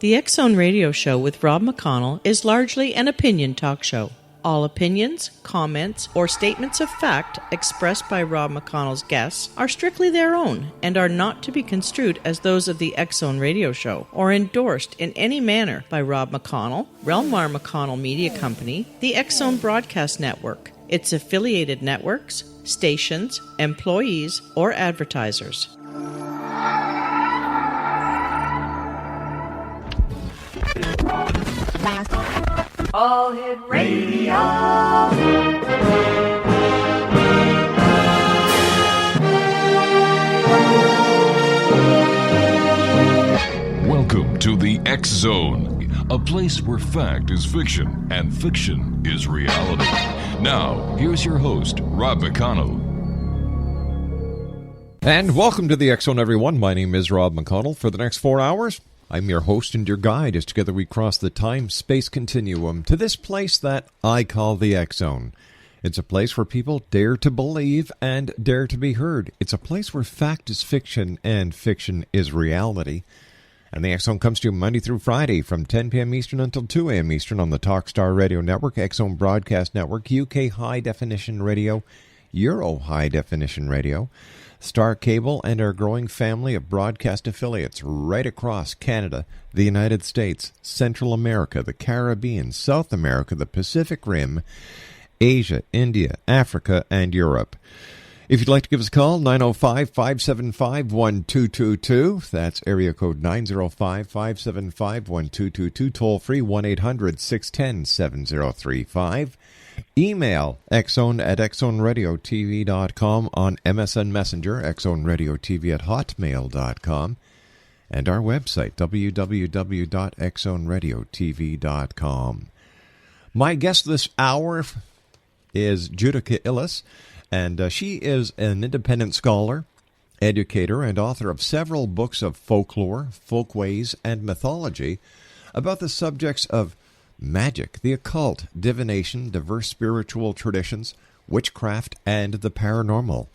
The X-Zone Radio Show with Rob McConnell is largely an opinion talk show. All opinions, comments, or statements of fact expressed by Rob McConnell's guests are strictly their own and are not to be construed as those of the X-Zone Radio Show or endorsed in any manner by Rob McConnell, Relmar McConnell Media Company, the X-Zone Broadcast Network, its affiliated networks, stations, employees, or advertisers. All Hit Radio. Welcome to the X-Zone, a place where fact is fiction and fiction is reality. Now, here's your host, Rob McConnell. And welcome to the X-Zone, everyone. My name is Rob McConnell. For the next 4 hours, I'm your host and your guide as together we cross the time-space continuum to this place that I call the X-Zone. It's a place where people dare to believe and dare to be heard. It's a place where fact is fiction and fiction is reality. And the X-Zone comes to you Monday through Friday from 10 p.m. Eastern until 2 a.m. Eastern on the Talkstar Radio Network, X-Zone Broadcast Network, UK High Definition Radio, Euro High Definition Radio, Star Cable, and our growing family of broadcast affiliates right across Canada, the United States, Central America, the Caribbean, South America, the Pacific Rim, Asia, India, Africa, and Europe. If you'd like to give us a call, 905-575-1222. That's area code 905-575-1222. Toll free 1-800-610-7035. Email xzone@xzoneradiotv.com, on MSN Messenger, xzoneradiotv@hotmail.com, and our website, www.xzoneradiotv.com. My guest this hour is Judika Illes, and she is an independent scholar, educator, and author of several books of folklore, folkways, and mythology about the subjects of magic, the occult, divination, diverse spiritual traditions, witchcraft, and the paranormal.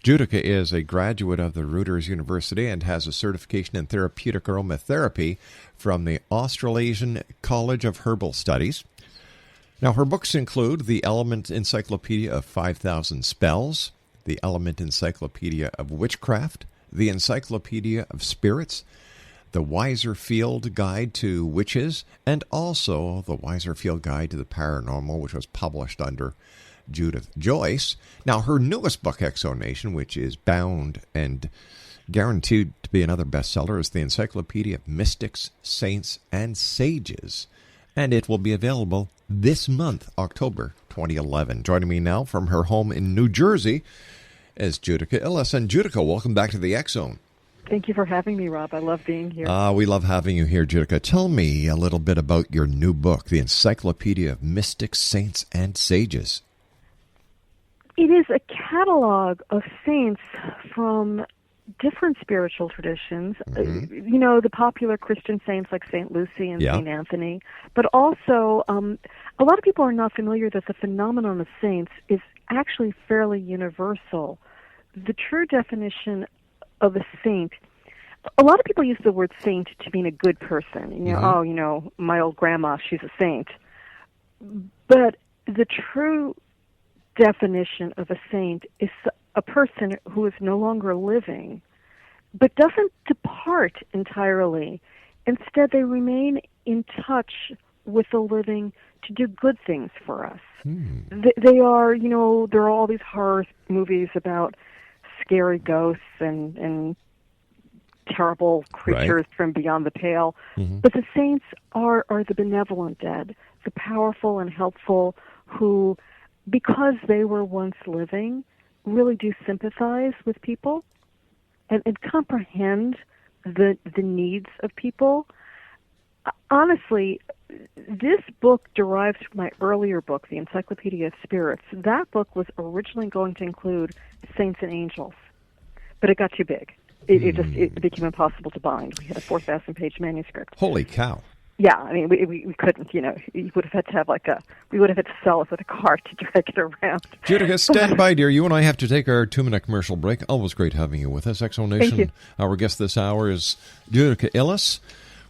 Judika is a graduate of the Rutgers University and has a certification in therapeutic aromatherapy from the Australasian College of Herbal Studies. Now, her books include the Element Encyclopedia of 5,000 Spells, the Element Encyclopedia of Witchcraft, the Encyclopedia of Spirits, the Weiser Field Guide to Witches, and also the Weiser Field Guide to the Paranormal, which was published under Judith Joyce. Now, her newest book, Exonation, which is bound and guaranteed to be another bestseller, is the Encyclopedia of Mystics, Saints, and Sages, and it will be available this month, October 2011. Joining me now from her home in New Jersey is Judika Illes. And Judika, welcome back to the X-Zone. Thank you for having me, Rob. I love being here. We love having you here, Judika. Tell me a little bit about your new book, The Encyclopedia of Mystics, Saints, and Sages. It is a catalog of saints from different spiritual traditions. You know, the popular Christian saints like St. Lucy and St. Anthony. But also, a lot of people are not familiar that the phenomenon of saints is actually fairly universal. The true definition of a saint, a lot of people use the word saint to mean a good person. You know, oh, you know, my old grandma, she's a saint. But the true definition of a saint is a person who is no longer living, but doesn't depart entirely. Instead, they remain in touch with the living to do good things for us. They are, you know, there are all these horror movies about scary ghosts and terrible creatures from beyond the pale. But the saints are the benevolent dead, the powerful and helpful who, because they were once living, really do sympathize with people and comprehend the needs of people. Honestly, this book derives from my earlier book, the Encyclopedia of Spirits. That book was originally going to include saints and angels, but it got too big. It became impossible to bind. We had a 4,000-page manuscript. Holy cow. Yeah, I mean, we couldn't, you know, you would have had to have we would have had to sell it with a cart to drag it around. Judika, stand by, dear. You and I have to take our 2-minute commercial break. Always great having you with us. Exonation. Thank you. Our guest this hour is Judika Illes.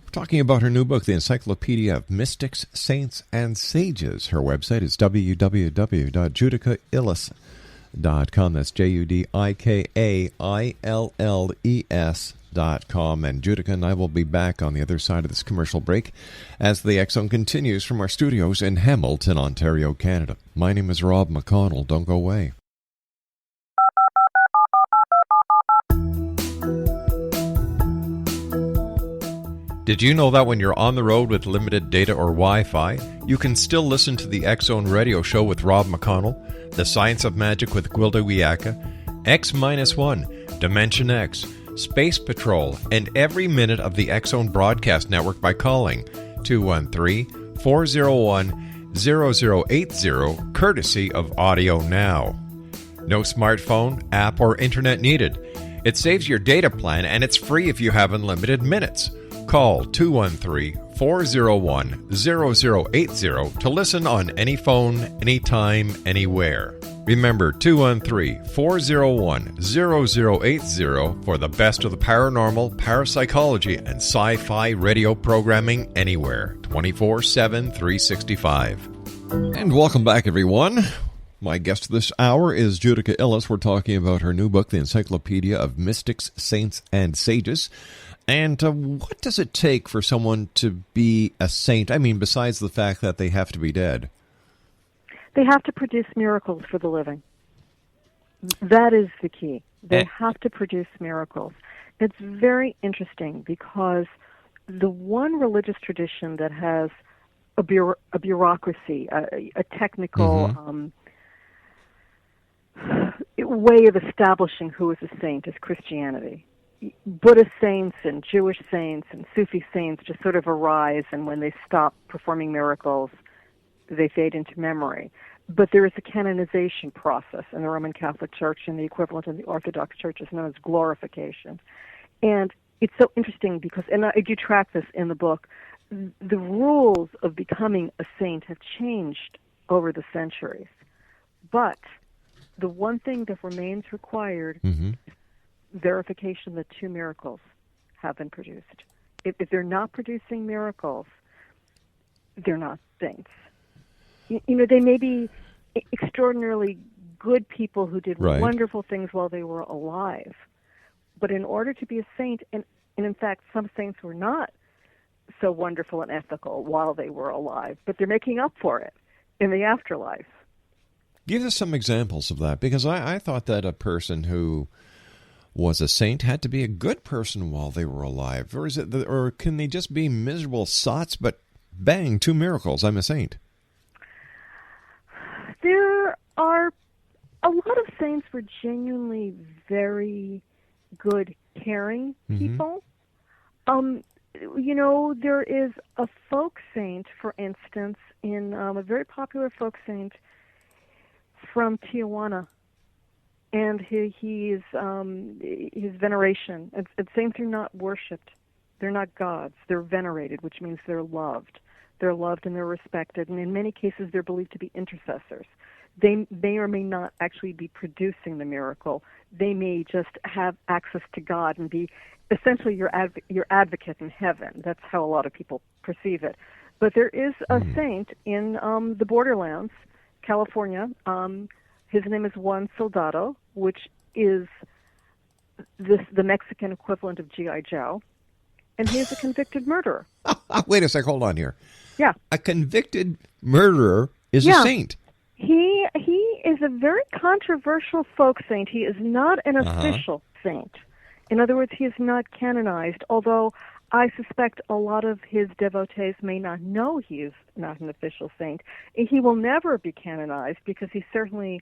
We're talking about her new book, The Encyclopedia of Mystics, Saints, and Sages. Her website is www.judikailles.com. That's JUDIKAILLES.com. And Judika and I will be back on the other side of this commercial break as the X Zone continues from our studios in Hamilton, Ontario, Canada. My name is Rob McConnell. Don't go away. Did you know that when you're on the road with limited data or Wi-Fi, you can still listen to the X Zone radio show with Rob McConnell, The Science of Magic with Gwilda Wiyaka, X-1, Dimension X, Space Patrol, and every minute of the X Zone broadcast network by calling 213-401-0080, courtesy of Audio Now. No smartphone, app, or internet needed. It saves your data plan, and it's free if you have unlimited minutes. Call 213-401-0080 to listen on any phone, anytime, anywhere. Remember, 213-401-0080 for the best of the paranormal, parapsychology, and sci-fi radio programming anywhere, 24/7, 365. And welcome back, everyone. My guest this hour is Judika Illes. We're talking about her new book, The Encyclopedia of Mystics, Saints, and Sages. And what does it take for someone to be a saint? I mean, besides the fact that they have to be dead. They have to produce miracles for the living. That is the key. They have to produce miracles. It's very interesting because the one religious tradition that has a bureaucracy, a technical way of establishing who is a saint is Christianity. Buddhist saints and Jewish saints and Sufi saints just sort of arise, and when they stop performing miracles, they fade into memory. But there is a canonization process in the Roman Catholic Church, and the equivalent in the Orthodox Church is known as glorification. And it's so interesting because, and I do track this in the book, the rules of becoming a saint have changed over the centuries. But the one thing that remains required is verification that 2 miracles have been produced. If they're not producing miracles, they're not saints. You know, they may be extraordinarily good people who did wonderful things while they were alive. But in order to be a saint, and in fact, some saints were not so wonderful and ethical while they were alive, but they're making up for it in the afterlife. Give us some examples of that, because I thought that a person who was a saint had to be a good person while they were alive, or or can they just be miserable sots? But bang, 2 miracles, I'm a saint. There are a lot of saints were genuinely very good, caring people. You know, there is a folk saint, for instance, in a very popular folk saint from Tijuana. And his veneration. And saints are not worshipped. They're not gods. They're venerated, which means they're loved. They're loved and they're respected. And in many cases, they're believed to be intercessors. They may or may not actually be producing the miracle. They may just have access to God and be essentially your advocate in heaven. That's how a lot of people perceive it. But there is a saint in the borderlands, California. His name is Juan Soldado, which is the Mexican equivalent of G.I. Joe, and he is a convicted murderer. Wait a sec, hold on here. Yeah. A convicted murderer is a saint. He is a very controversial folk saint. He is not an official saint. In other words, he is not canonized, although I suspect a lot of his devotees may not know he is not an official saint. He will never be canonized because he certainly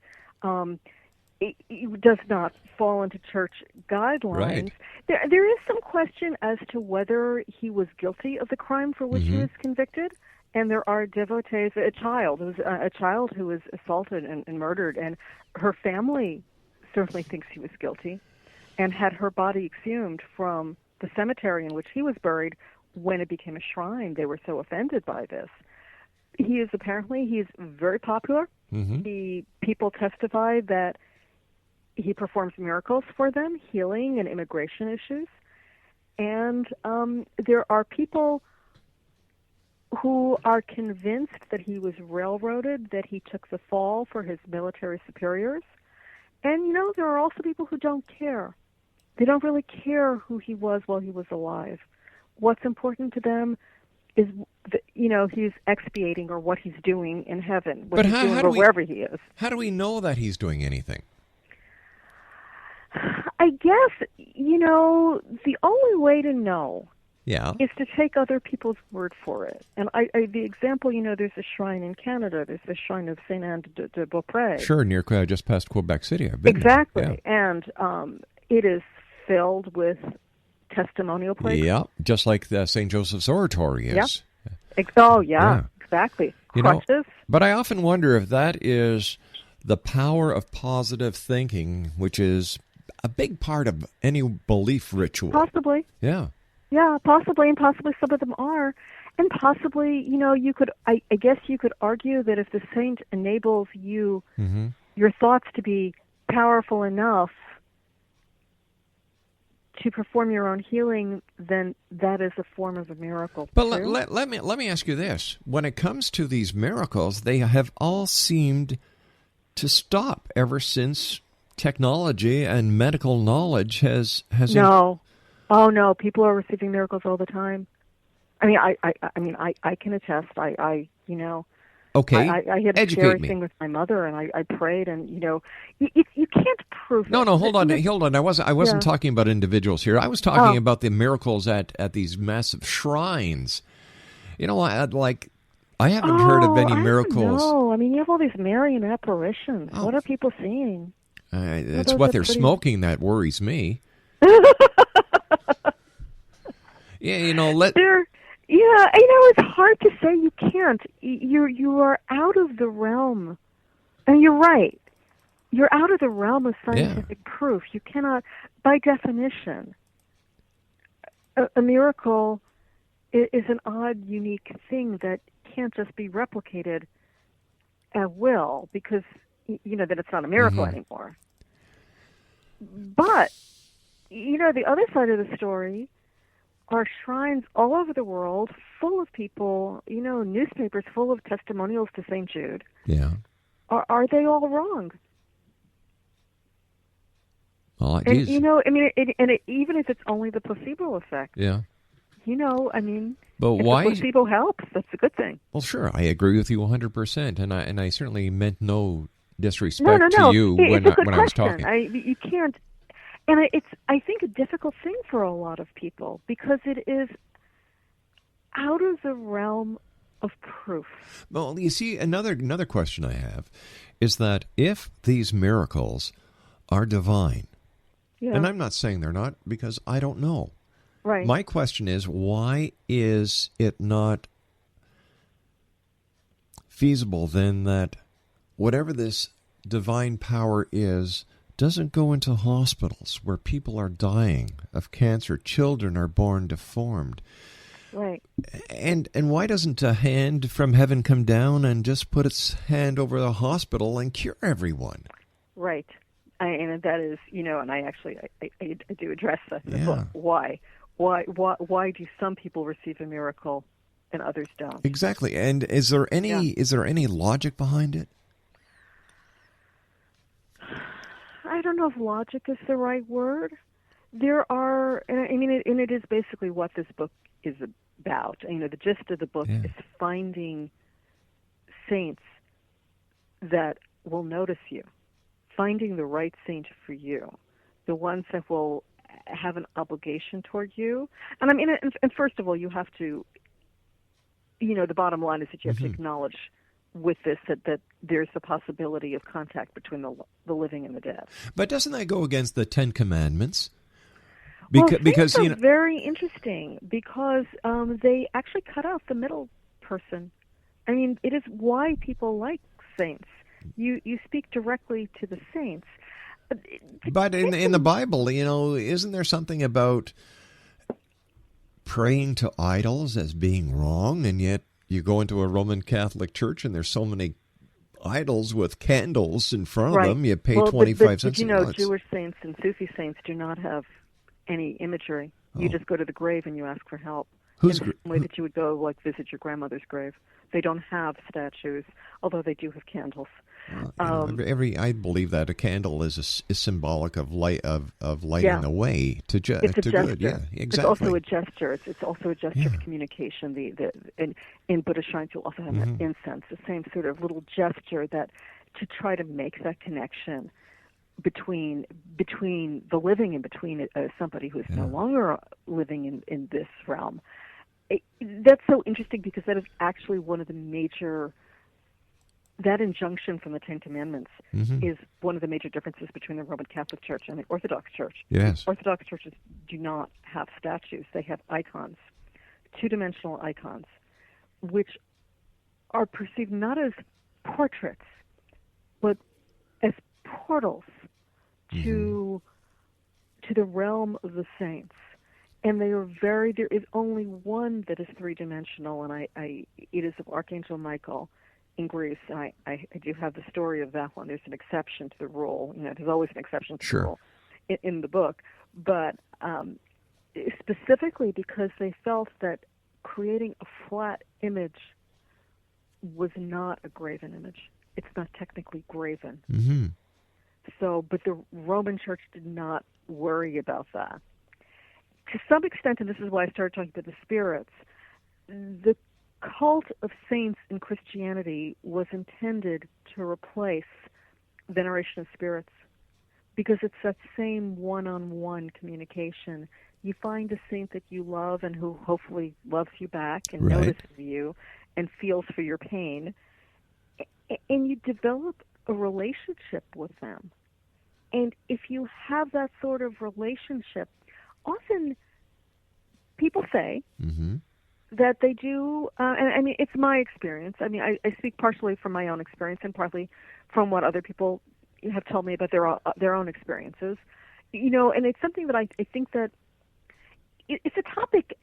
he does not fall into church guidelines. Right. There is some question as to whether he was guilty of the crime for which he was convicted. And there are devotees, a child who was assaulted and murdered, and her family certainly thinks he was guilty and had her body exhumed from the cemetery in which he was buried when it became a shrine. They were so offended by this. He's very popular. People testify that he performs miracles for them, healing and immigration issues. And there are people who are convinced that he was railroaded, that he took the fall for his military superiors. And, there are also people who don't care. They don't really care who he was while he was alive. What's important to them is, he's expiating or what he's doing in heaven, what he's doing or wherever he is. How do we know that he's doing anything? I guess, the only way to know is to take other people's word for it. And the example, there's a shrine in Canada. There's the shrine of Saint Anne de Beaupré. Sure, near just past Quebec City. I've been exactly, there. Yeah. And it is filled with testimonial plates. Yeah, just like the St. Joseph's Oratory is. Yep. Exactly. Crutches. But I often wonder if that is the power of positive thinking, which is a big part of any belief ritual. Possibly. Yeah. Yeah, possibly, and possibly some of them are. And possibly, you could, I guess you could argue that if the saint enables you, your thoughts to be powerful enough to perform your own healing, then that is a form of a miracle. But let me ask you this. When it comes to these miracles, they have all seemed to stop ever since technology and medical knowledge has No. Oh no, people are receiving miracles all the time. I mean, I can attest. Okay. I had a scary thing with my mother, and I prayed, and you can't prove it. No, hold on. I wasn't talking about individuals here. I was talking about the miracles at these massive shrines. I haven't heard of any miracles. No, I mean, you have all these Marian apparitions. Oh. What are people seeing? It's what they're smoking that worries me. It's hard to say you can't. You are out of the realm. And you're right. You're out of the realm of scientific proof. You cannot, by definition, a miracle is an odd, unique thing that can't just be replicated at will because, that it's not a miracle anymore. But, the other side of the story are shrines all over the world full of people, newspapers full of testimonials to St. Jude. Yeah. Are they all wrong? Well, and, even if it's only the placebo effect. Yeah. But if why? the placebo helps, that's a good thing. Well, sure, I agree with you 100%, and I certainly meant no disrespect to you when I was talking. You can't, and it's I think a difficult thing for a lot of people because it is out of the realm of proof. Well, you see, another question I have is that if these miracles are divine, and I'm not saying they're not because I don't know. Right. My question is, why is it not feasible then that whatever this divine power is doesn't go into hospitals where people are dying of cancer, children are born deformed? Right. And why doesn't a hand from heaven come down and just put its hand over the hospital and cure everyone? Right. And that is, and I do address that in the book. Why? Why do some people receive a miracle and others don't? Exactly. And is there any logic behind it? I don't know if logic is the right word. There are, and it is basically what this book is about. The gist of the book is finding saints that will notice you, finding the right saint for you, the ones that will have an obligation toward you. And and first of all, you have to, the bottom line is that you have to acknowledge with this that there's the possibility of contact between the living and the dead. But doesn't that go against the Ten Commandments? Because very interesting because they actually cut out the middle person. It is why people like saints. You speak directly to the saints. But in the Bible, isn't there something about praying to idols as being wrong, and yet you go into a Roman Catholic church and there's so many idols with candles in front of them, you pay 25 cents. Jewish saints and Sufi saints do not have any imagery You just go to the grave and you ask for help. Who's in the same way that you would go, like, visit your grandmother's grave. They don't have statues, although they do have candles. I believe that a candle is symbolic of light of lighting the way to it's a to gesture. good. Yeah, exactly. It's also a gesture. It's also a gesture of communication. In Buddhist shrines, you'll also have that incense, the same sort of little gesture that to try to make that connection between the living and between somebody who is no longer living in this realm. That's so interesting because that is actually one of the major. That injunction from the Ten Commandments is one of the major differences between the Roman Catholic Church and the Orthodox Church. Yes. Orthodox churches do not have statues. They have icons, two-dimensional icons, which are perceived not as portraits, but as portals to the realm of the saints. And there is only one that is three-dimensional, and it is of Archangel Michael in Greece. I do have the story of that one. There's an exception to the rule. There's always an exception to the rule in the book. But specifically because they felt that creating a flat image was not a graven image. It's not technically graven. But the Roman Church did not worry about that. To some extent, and this is why I started talking about the spirits, the cult of saints in Christianity was intended to replace veneration of spirits because it's that same one-on-one communication. You find a saint that you love and who hopefully loves you back and notices you and feels for your pain, and you develop a relationship with them. And if you have that sort of relationship, often people say that they do, and I mean, it's my experience. I mean, I speak partially from my own experience and partly from what other people have told me about their own experiences. And it's something that I think that it's a topic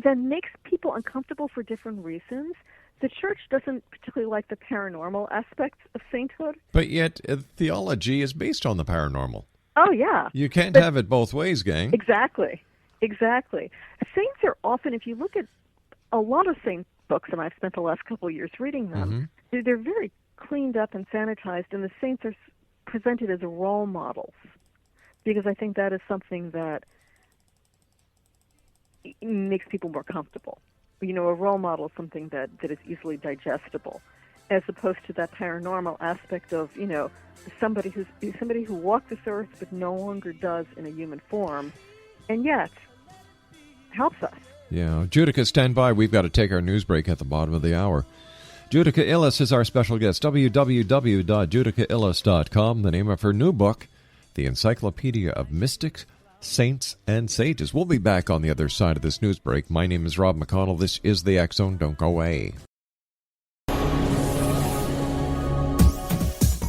that makes people uncomfortable for different reasons. The church doesn't particularly like the paranormal aspects of sainthood. But yet, theology is based on the paranormal. Oh, yeah. You can't have it both ways, gang. Exactly. Saints are often, if you look at a lot of saint books, and I've spent the last couple of years reading them, they're very cleaned up and sanitized, and the saints are presented as role models, because I think that is something that makes people more comfortable. A role model is something that is easily digestible, as opposed to that paranormal aspect of, somebody who walked this earth but no longer does in a human form, and yet helps us. Yeah. Judika, stand by. We've got to take our news break at the bottom of the hour. Judika Illes is our special guest. www.judikailles.com, the name of her new book, The Encyclopedia of Mystics, Saints, and Sages. We'll be back on the other side of this news break. My name is Rob McConnell. This is the X Zone. Don't go away.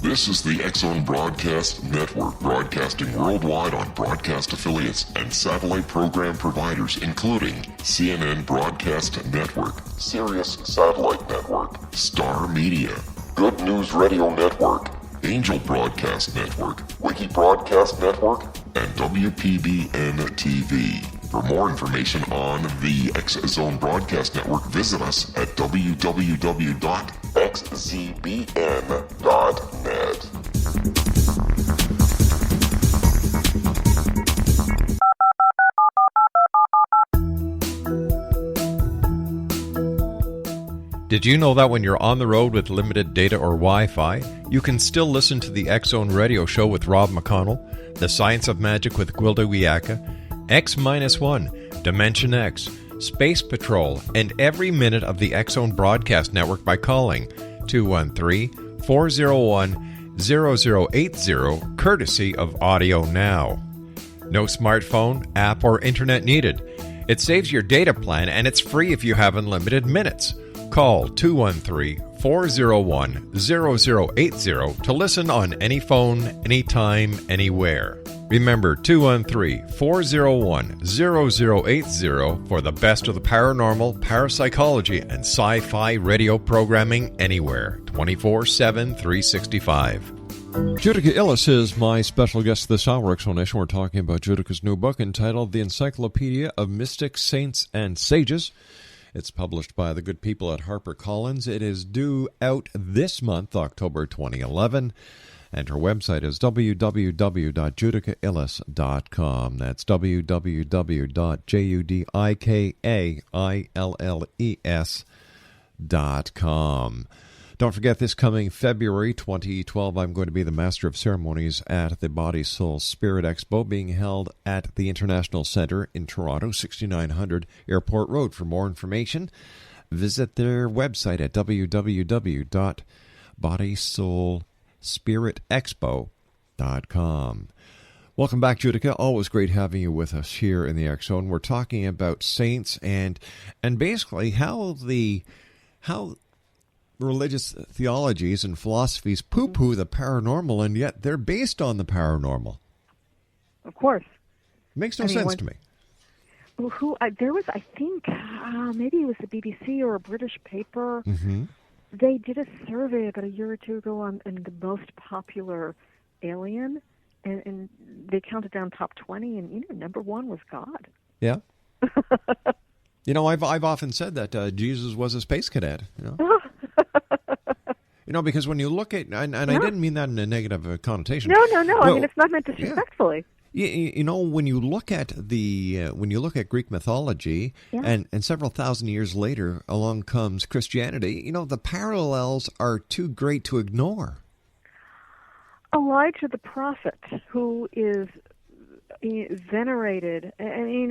This is the X Zone Broadcast Network, broadcasting worldwide on broadcast affiliates and satellite program providers, including CNN Broadcast Network, Sirius Satellite Network, Star Media, Good News Radio Network, Angel Broadcast Network, Wiki Broadcast Network, and WPBN TV. For more information on the X Zone Broadcast Network, visit us at www.xzbn.net. Did you know that when you're on the road with limited data or Wi-Fi, you can still listen to the X Zone Radio Show with Rob McConnell, The Science of Magic with Gwilda Wiyaka, X-1, Dimension X, Space Patrol, and every minute of the X Zone Broadcast Network by calling 213-401-0080, courtesy of Audio Now. No smartphone, app, or internet needed. It saves your data plan, and it's free if you have unlimited minutes. Call 213-401-0080 to listen on any phone, anytime, anywhere. Remember, 213-401-0080 for the best of the paranormal, parapsychology, and sci-fi radio programming anywhere, 24/7, 365. Judika Illes is my special guest this hour. Explanation. We're talking about Judika's new book entitled The Encyclopedia of Mystics, Saints, and Sages. It's published by the good people at HarperCollins. It is due out this month, October 2011. And her website is www.judikailles.com. That's www.judikailles.com. Don't forget, this coming February 2012, I'm going to be the Master of Ceremonies at the Body, Soul, Spirit Expo being held at the International Centre in Toronto, 6900 Airport Road. For more information, visit their website at www.bodysoulspiritexpo.com. Welcome back, Judika. Always great having you with us here in the X Zone. We're talking about saints and basically how religious theologies and philosophies poo-poo the paranormal, and yet they're based on the paranormal. Of course. Makes no sense to me. There was, I think, maybe it was the BBC or a British paper. Mm-hmm. They did a survey about a year or two ago on the most popular alien, and they counted down top 20, and number one was God. Yeah. I've often said that Jesus was a space cadet. Because when you look at, and I didn't mean that in a negative connotation. No. I mean, it's not meant disrespectfully. When you look at Greek mythology, and several thousand years later, along comes Christianity. The parallels are too great to ignore. Elijah the prophet, who is venerated, and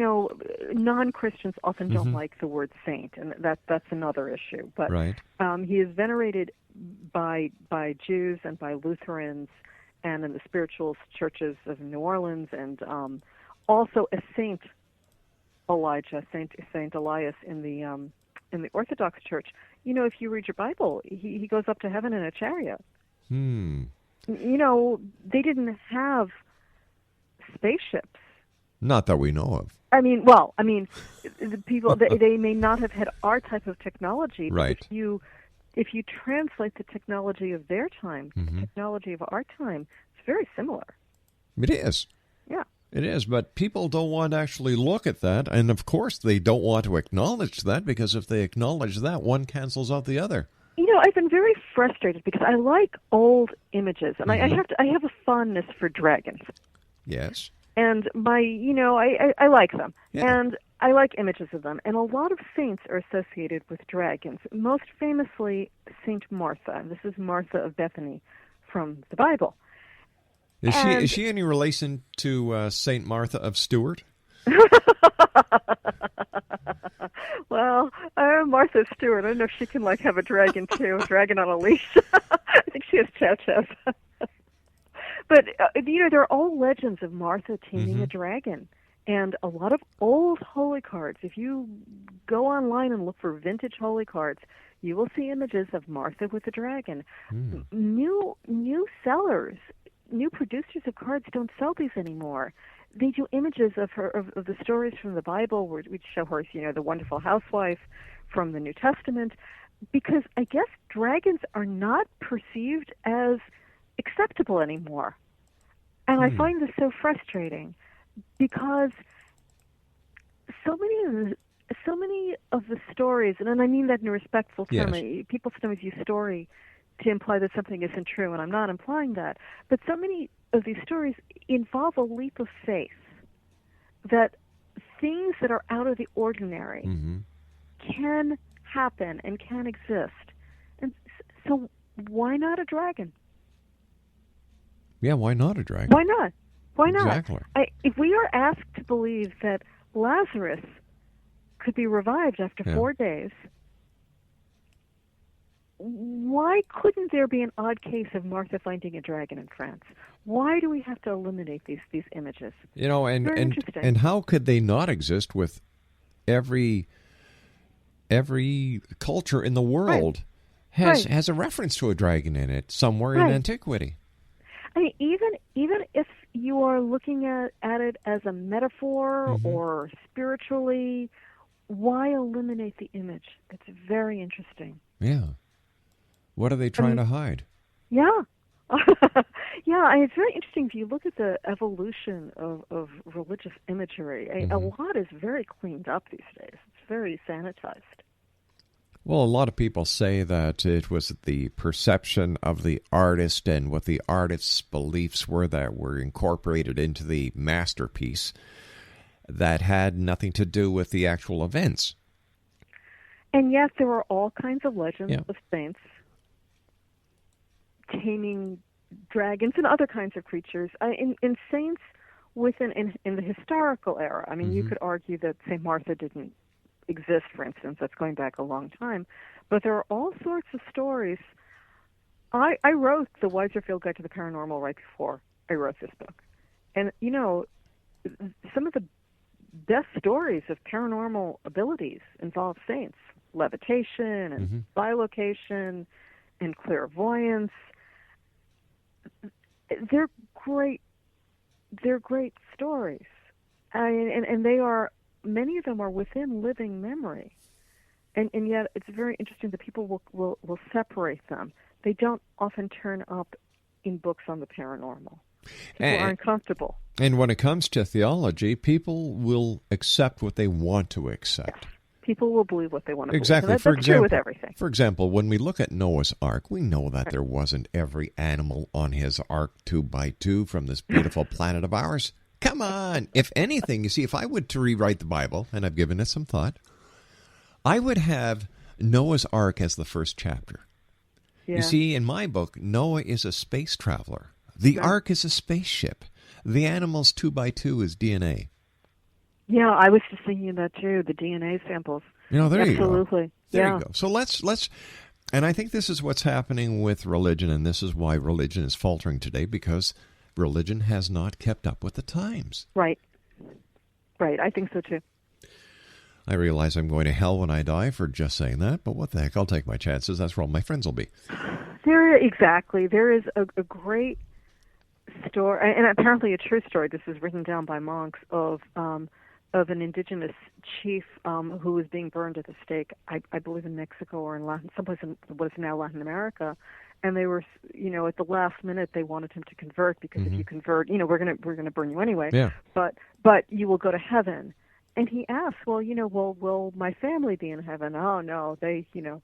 non-Christians often don't like the word saint, and that's another issue. But right. He is venerated by Jews and by Lutherans, and in the spiritual churches of New Orleans, and also a Saint Elijah, Saint Elias in the Orthodox Church. If you read your Bible, he goes up to heaven in a chariot. They didn't have spaceships. Not that we know of. The people they may not have had our type of technology, but right. if you translate the technology of their time to the technology of our time, it's very similar. It is. Yeah. It is, but people don't want to actually look at that, and of course they don't want to acknowledge that, because if they acknowledge that, one cancels out the other. I've been very frustrated because I like old images, and I have a fondness for dragons. Yes. And I like them. Yeah. And I like images of them. And a lot of saints are associated with dragons. Most famously, Saint Martha. This is Martha of Bethany from the Bible. Is she any relation to Saint Martha of Stewart? Well, Martha Stewart. I don't know if she can have a dragon too, a dragon on a leash. I think she has chow-chows. But, there are all legends of Martha taming a dragon. And a lot of old holy cards, if you go online and look for vintage holy cards, you will see images of Martha with a dragon. New sellers, new producers of cards don't sell these anymore. They do images of her, of the stories from the Bible, which show her, the wonderful housewife from the New Testament, because I guess dragons are not perceived as acceptable anymore. And I find this so frustrating because so many of the stories, and I mean that in a respectful term, people sometimes use story to imply that something isn't true, and I'm not implying that, but so many of these stories involve a leap of faith that things that are out of the ordinary can happen and can exist. And so why not a dragon? Yeah, why not a dragon? Why not? Why not? Exactly. If we are asked to believe that Lazarus could be revived after 4 days, why couldn't there be an odd case of Martha finding a dragon in France? Why do we have to eliminate these images? And how could they not exist with every culture in the world has a reference to a dragon in it somewhere in antiquity? I mean, even if you are looking at it as a metaphor or spiritually, why eliminate the image? It's very interesting. Yeah. What are they trying to hide? Yeah. Yeah, and it's very interesting if you look at the evolution of religious imagery. A lot is very cleaned up these days. It's very sanitized. Well, a lot of people say that it was the perception of the artist and what the artist's beliefs were that were incorporated into the masterpiece that had nothing to do with the actual events. And yet there are all kinds of legends of saints taming dragons and other kinds of creatures. In saints in the historical era, I mean, you could argue that St. Martha didn't exist, for instance. That's going back a long time. But there are all sorts of stories. I wrote the Weiser Field Guide to the Paranormal right before I wrote this book. And, you know, some of the best stories of paranormal abilities involve saints. Levitation and bilocation and clairvoyance. They're great stories. And they are, many of them are within living memory. And yet it's very interesting that people will separate them. They don't often turn up in books on the paranormal. People are uncomfortable. And when it comes to theology, people will accept what they want to accept. People will believe what they want to exactly. believe. That's true with everything. For example, when we look at Noah's Ark, we know that there wasn't every animal on his ark 2 by 2 from this beautiful planet of ours. Come on. If anything, you see, if I were to rewrite the Bible, and I've given it some thought, I would have Noah's Ark as the first chapter. Yeah. You see, in my book, Noah is a space traveler. The Ark is a spaceship. The animals 2 by 2 is DNA. Yeah, I was just thinking that too, the DNA samples. You know, there Absolutely. you go. There you go. So let's, and I think this is what's happening with religion, and this is why religion is faltering today, because religion has not kept up with the times. Right. Right, I think so too. I realize I'm going to hell when I die for just saying that, but what the heck, I'll take my chances. That's where all my friends will be. Exactly. There is a great story, and apparently a true story, this is written down by monks, of an indigenous chief who was being burned at the stake, I believe in Mexico or in someplace in what is now Latin America, and they were, you know, at the last minute they wanted him to convert, because if you convert, you know, we're gonna burn you anyway. Yeah. But you will go to heaven. And he asked, well, you know, will my family be in heaven? Oh no, they, you know,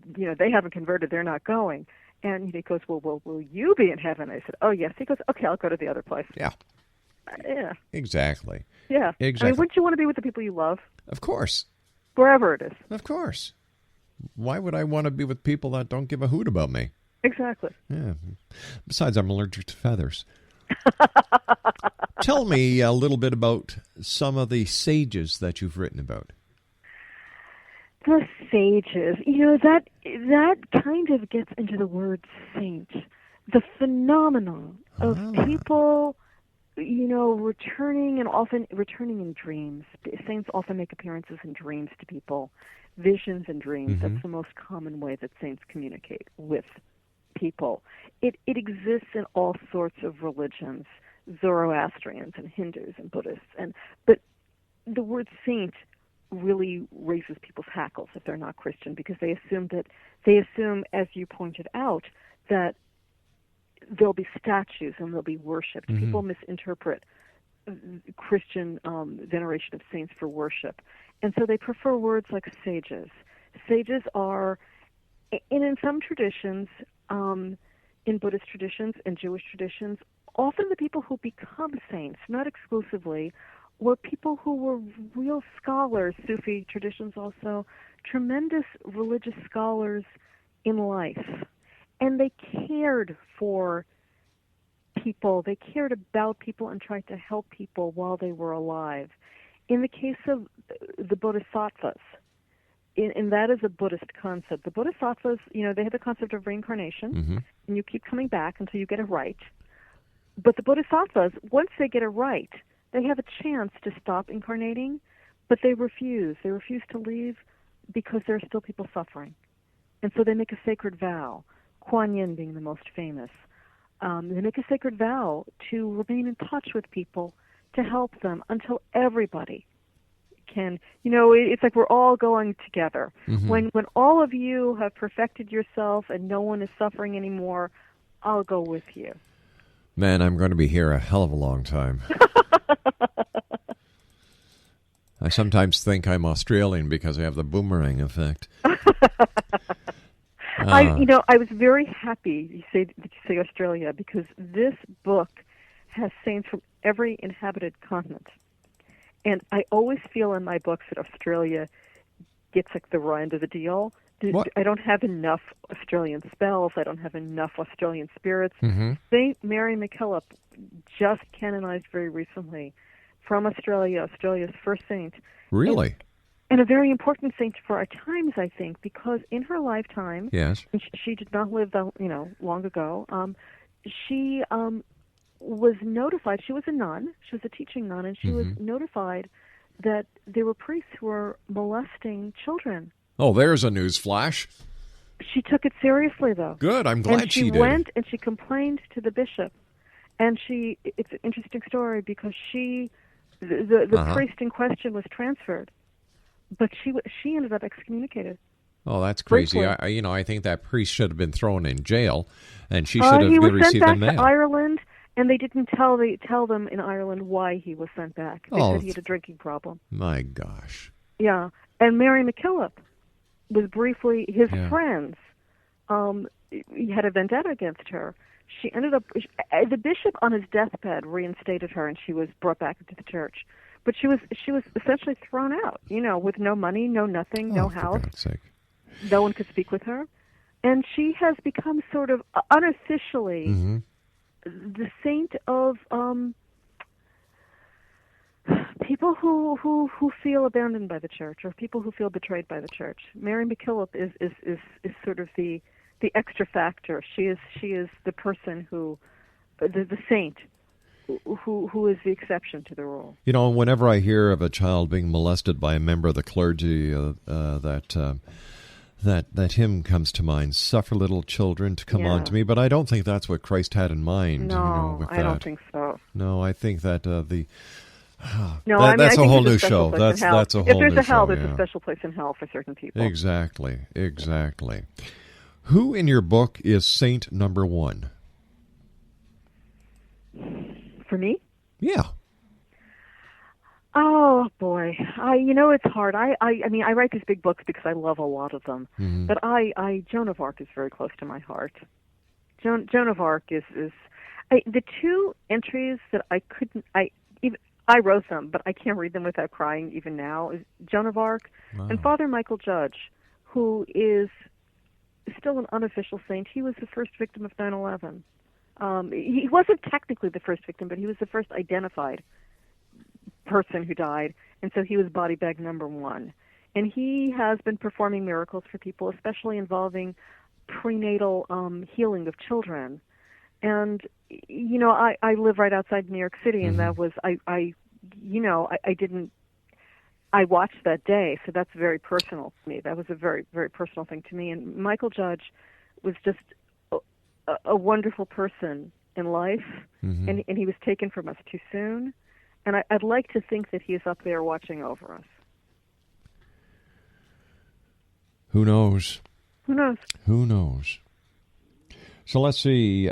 they haven't converted, they're not going. And he goes, well, will you be in heaven? I said, oh yes. He goes, okay, I'll go to the other place. Yeah. Yeah. Exactly. Yeah. Exactly. I mean, wouldn't you want to be with the people you love? Of course. Wherever it is. Of course. Why would I want to be with people that don't give a hoot about me? Exactly. Yeah. Besides, I'm allergic to feathers. Tell me a little bit about some of the sages that you've written about. The sages, you know, that kind of gets into the word saint. The phenomenon of people, you know, returning in dreams. Saints often make appearances in dreams to people, visions and dreams. That's the most common way that saints communicate with people. It exists in all sorts of religions, Zoroastrians and Hindus and Buddhists, but the word saint really raises people's hackles if they're not Christian, because they assume, as you pointed out, that there'll be statues and they'll be worshipped. People misinterpret Christian veneration of saints for worship, and so they prefer words like sages. Sages are, in some traditions, in Buddhist traditions and Jewish traditions, often the people who become saints, not exclusively, were people who were real scholars, Sufi traditions also, tremendous religious scholars in life. And they cared for people, they cared about people and tried to help people while they were alive. In the case of the Bodhisattvas, and that is a Buddhist concept. The Bodhisattvas, you know, they have the concept of reincarnation, and you keep coming back until you get it right. But the Bodhisattvas, once they get it right, they have a chance to stop incarnating, but they refuse. They refuse to leave because there are still people suffering. And so they make a sacred vow, Kuan Yin being the most famous. They make a sacred vow to remain in touch with people, to help them until everybody can, you know, it's like we're all going together. When all of you have perfected yourself and no one is suffering anymore, I'll go with you. Man, I'm going to be here a hell of a long time. I sometimes think I'm Australian because I have the boomerang effect. I was very happy that you say Australia, because this book has saints from every inhabited continent. And I always feel in my books that Australia gets like the raw end of the deal. What? I don't have enough Australian spells. I don't have enough Australian spirits. Mm-hmm. Saint Mary MacKillop, just canonized very recently from Australia, Australia's first saint. Really? And a very important saint for our times, I think, because in her lifetime, Yes. and she did not live that long ago. She was notified. She was a nun. She was a teaching nun, and she was notified that there were priests who were molesting children. Oh, there's a news flash. She took it seriously, though. Good. I'm glad and she did. She went and she complained to the bishop, and it's an interesting story because the priest in question was transferred, but she ended up excommunicated. Oh, that's crazy. I think that priest should have been thrown in jail, and she should have he was received sent a back mail. to Ireland, and they didn't tell them in Ireland why he was sent back. They said he had a drinking problem. My gosh. Yeah, and Mary MacKillop was briefly his friends. He had a vendetta against her. She ended up. The bishop on his deathbed reinstated her, and she was brought back into the church. But she was essentially thrown out. With no money, no nothing, no house. For God's sake. No one could speak with her, and she has become sort of unofficially the saint of people who feel abandoned by the church, or people who feel betrayed by the church. Mary MacKillop is sort of the extra factor. She is the person the saint who is the exception to the rule. Whenever I hear of a child being molested by a member of the clergy, that hymn comes to mind, "Suffer little children to come unto me," but I don't think that's what Christ had in mind. No, I don't think so. No, I think that that's a whole new show. That's a whole new show. If there's a hell, there's a special place in hell for certain people. Exactly. Who in your book is saint number 1? For me? Yeah. Oh boy, it's hard. I write these big books because I love a lot of them. Mm-hmm. But Joan of Arc is very close to my heart. Joan of Arc is the two entries that I wrote them, but I can't read them without crying even now. Is Joan of Arc and Father Michael Judge, who is still an unofficial saint. He was the first victim of 9/11. He wasn't technically the first victim, but he was the first identified person who died, and so he was body bag number 1. And he has been performing miracles for people, especially involving prenatal healing of children. And I live right outside New York City, and that was I watched that day, so that's very personal to me. That was a very, very personal thing to me. And Michael Judge was just a wonderful person in life, and he was taken from us too soon. And I'd like to think that he's up there watching over us. Who knows? Who knows? Who knows? So let's see.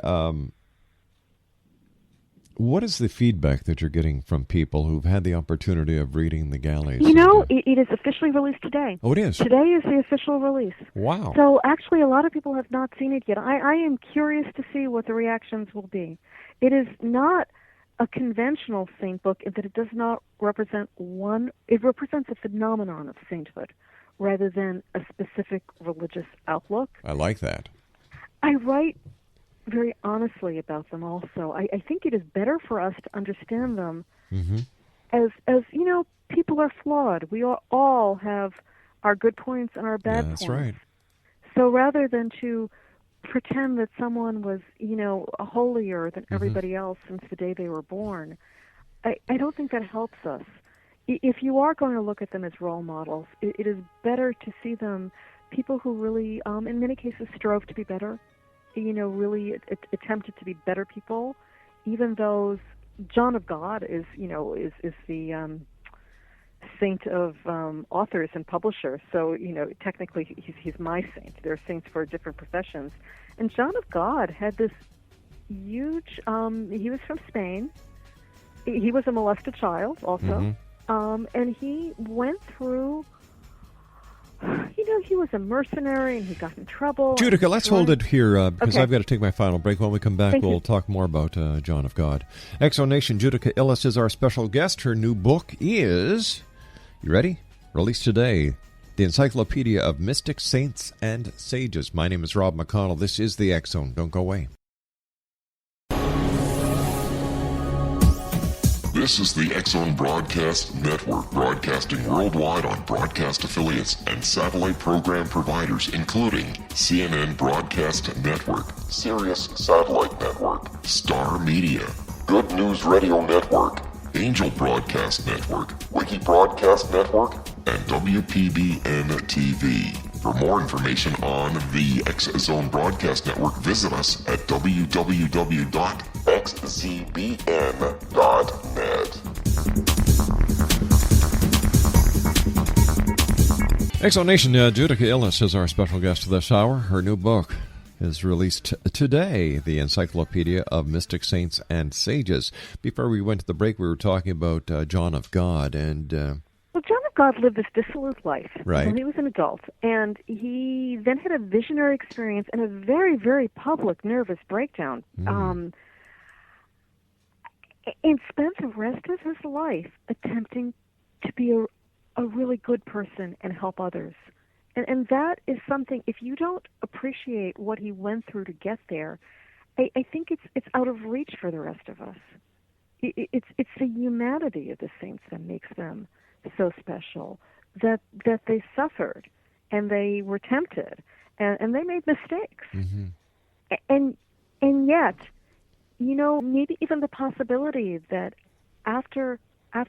What is the feedback that you're getting from people who've had the opportunity of reading the galleys? It is officially released today. Oh, it is? Today is the official release. Wow. So actually a lot of people have not seen it yet. I am curious to see what the reactions will be. It is not a conventional saint book in that it does not represent it represents a phenomenon of sainthood rather than a specific religious outlook. I like that. I write very honestly about them also. I think it is better for us to understand them as people are flawed. We all have our good points and our bad points. That's right. So rather than to pretend that someone was, holier than everybody else since the day they were born, I don't think that helps us. If you are going to look at them as role models, it is better to see them people who really, in many cases, strove to be better, really attempted to be better people. Even those, John of God is the saint of authors and publishers. So, technically he's my saint. There are saints for different professions. And John of God had this huge. He was from Spain. He was a molested child also. And he went through, he was a mercenary and he got in trouble. Judika, let's hold it here because Okay. I've got to take my final break. When we come back, we'll talk more about John of God. Exonation, Judika Illes is our special guest. Her new book is, you ready? Released today, The Encyclopedia of Mystics, Saints, and Sages. My name is Rob McConnell. This is the X Zone. Don't go away. This is the X-Zone Broadcast Network, broadcasting worldwide on broadcast affiliates and satellite program providers, including CNN Broadcast Network, Sirius Satellite Network, Star Media, Good News Radio Network, Angel Broadcast Network, Wiki Broadcast Network, and WPBN TV. For more information on the X-Zone Broadcast Network, visit us at www.xzbn.net. Exonation, Judika Illes is our special guest this hour. Her new book is released today, The Encyclopedia of Mystics, Saints, and Sages. Before we went to the break, we were talking about John of God, and Well, John of God lived this dissolute life Right. until he was an adult, and he then had a visionary experience and a very, very public nervous breakdown. And spent the rest of his life attempting to be a really good person and help others. And that is something, if you don't appreciate what he went through to get there, I think it's out of reach for the rest of us. It's the humanity of the saints that makes them so special, that they suffered and they were tempted and they made mistakes. And yet, maybe even the possibility that after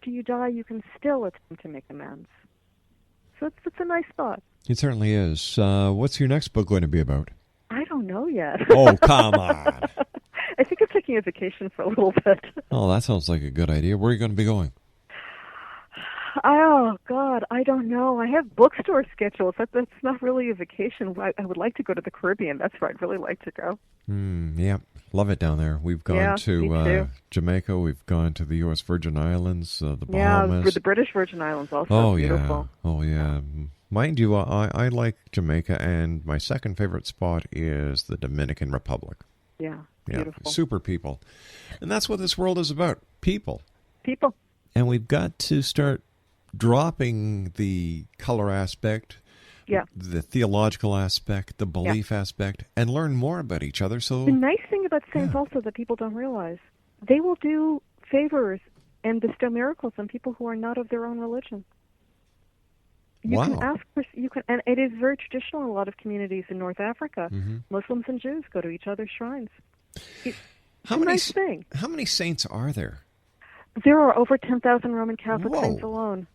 you die you can still attempt to make amends. So it's a nice thought. it certainly is. What's your next book going to be about? I don't know yet. Oh, come on. I think I'm taking a vacation for a little bit. Oh, that sounds like a good idea. Where are you going to be going? Oh, God, I don't know. I have bookstore schedules. That's not really a vacation. I would like to go to the Caribbean. That's where I'd really like to go. Yeah, love it down there. We've gone Me to too. Jamaica. We've gone to the U.S. Virgin Islands, the Yeah, Bahamas. the British Virgin Islands also. Oh, Beautiful. yeah. Oh, yeah. Mind you, I like Jamaica, and my second favorite spot is the Dominican Republic. Yeah, Yeah, beautiful. super people. And that's what this world is about, people. People. And we've got to start dropping the color aspect, Yeah. the theological aspect, the belief aspect, and learn more about each other. So The nice thing about saints also that people don't realize, they will do favors and bestow miracles on people who are not of their own religion. You Wow. can ask for, and it is very traditional in a lot of communities in North Africa. Muslims and Jews go to each other's shrines. It's how a many nice thing. How many saints are there? There are over 10,000 Roman Catholic Whoa. saints alone.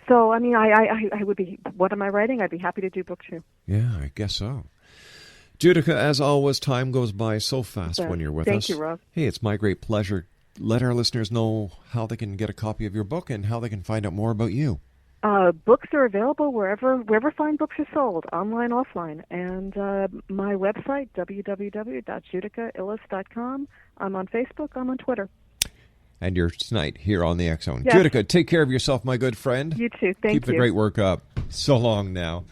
So, I mean, I would be, what am I writing? I'd be happy to do book 2. Yeah, I guess so. Judika, as always, time goes by so fast when you're with us. Thank you, Rob. Hey, it's my great pleasure. Let our listeners know how they can get a copy of your book and how they can find out more about you. Books are available wherever fine books are sold, online, offline. And my website, www.judikailles.com. I'm on Facebook. I'm on Twitter. And you're tonight here on the X Zone. Yes. Judika, take care of yourself, my good friend. You too. Thank Keep you. the great work up. So long now.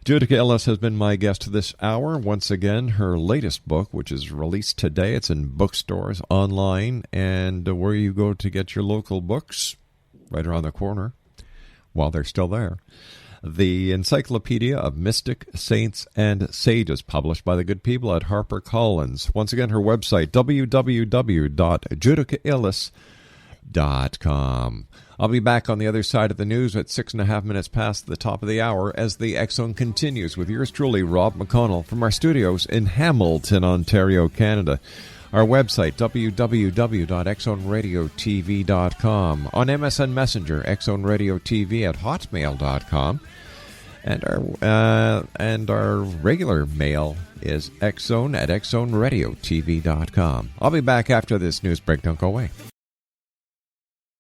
Judika Illes has been my guest this hour. Once again, her latest book, which is released today, it's in bookstores, online, and where you go to get your local books, right around the corner, while they're still there. The Encyclopedia of Mystics, Saints, and Sages, published by the good people at HarperCollins. Once again, her website, www.judikailles.com. I'll be back on the other side of the news at 6.5 minutes past the top of the hour as the X Zone continues with yours truly, Rob McConnell, from our studios in Hamilton, Ontario, Canada. Our website, www.xzoneradiotv.com. On MSN Messenger, xzoneradiotv at hotmail.com. And our regular mail is xzone at xzoneradiotv.com. I'll be back after this news break. Don't go away.